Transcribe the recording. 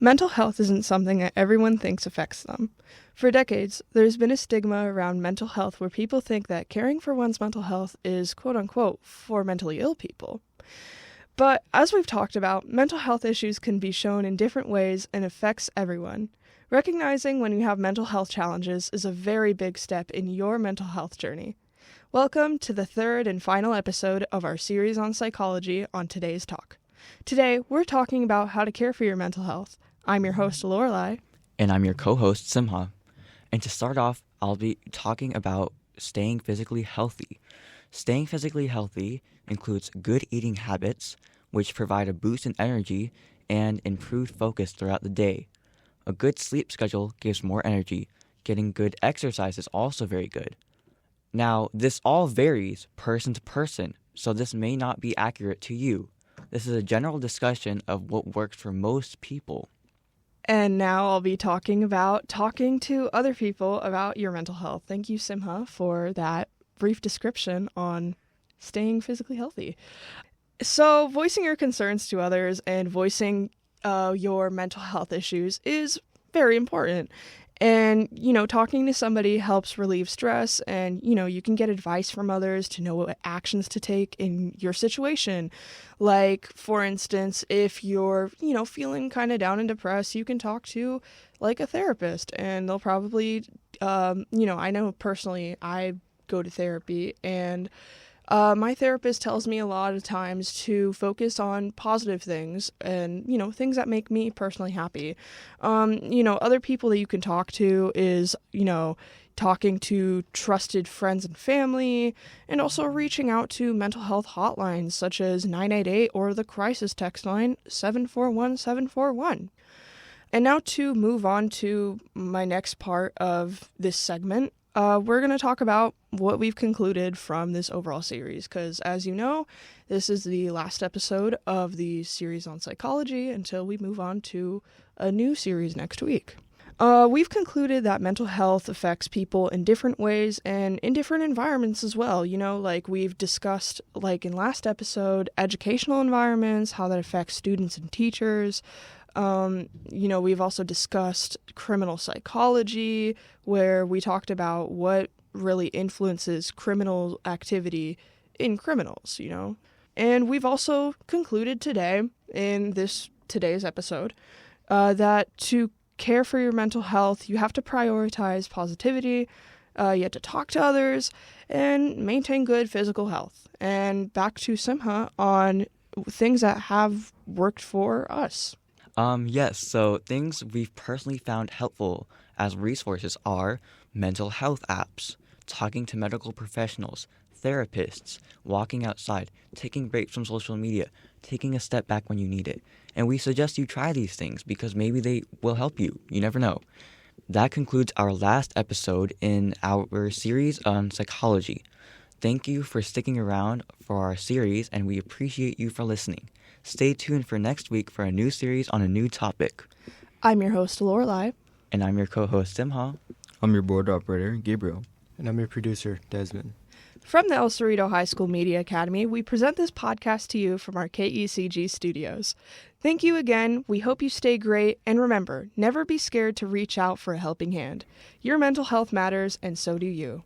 Mental health isn't something that everyone thinks affects them. For decades, there's been a stigma around mental health where people think that caring for one's mental health is quote unquote for mentally ill people. But as we've talked about, mental health issues can be shown in different ways and affects everyone. Recognizing when you have mental health challenges is a very big step in your mental health journey. Welcome to the third and final episode of our series on psychology on today's talk. Today, we're talking about how to care for your mental health. I'm your host, Lorelei. And I'm your co-host, Simha. And to start off, I'll be talking about staying physically healthy. Staying physically healthy includes good eating habits, which provide a boost in energy and improved focus throughout the day. A good sleep schedule gives more energy. Getting good exercise is also very good. Now, this all varies person to person, so this may not be accurate to you. This is a general discussion of what works for most people. And now I'll be talking to other people about your mental health. Thank you, Simha, for that brief description on staying physically healthy. So voicing your concerns to others and voicing your mental health issues is very important. And, talking to somebody helps relieve stress and, you can get advice from others to know what actions to take in your situation. Like, for instance, if you're, feeling kind of down and depressed, you can talk to, like, a therapist and they'll probably, I know personally I go to therapy and my therapist tells me a lot of times to focus on positive things and, things that make me personally happy. Other people that you can talk to is, talking to trusted friends and family, and also reaching out to mental health hotlines such as 988 or the crisis text line 741-741. And now to move on to my next part of this segment, we're going to talk about what we've concluded from this overall series, because as you know, this is the last episode of the series on psychology until we move on to a new series next week. We've concluded that mental health affects people in different ways and in different environments as well. Like we've discussed, like in last episode, educational environments, how that affects students and teachers. We've also discussed criminal psychology, where we talked about what really influences criminal activity in criminals, And we've also concluded today, in today's episode, that to care for your mental health, you have to prioritize positivity, you have to talk to others, and maintain good physical health. And back to Simha on things that have worked for us. Yes, so things we've personally found helpful as resources are mental health apps, talking to medical professionals, therapists, walking outside, taking breaks from social media, taking a step back when you need it. And we suggest you try these things because maybe they will help you. You never know. That concludes our last episode in our series on psychology. Thank you for sticking around for our series, and we appreciate you for listening. Stay tuned for next week for a new series on a new topic. I'm your host, Lorelei. And I'm your co-host, Simha. I'm your board operator, Gabriel. And I'm your producer, Desmond. From the El Cerrito High School Media Academy, we present this podcast to you from our KECG studios. Thank you again. We hope you stay great. And remember, never be scared to reach out for a helping hand. Your mental health matters, and so do you.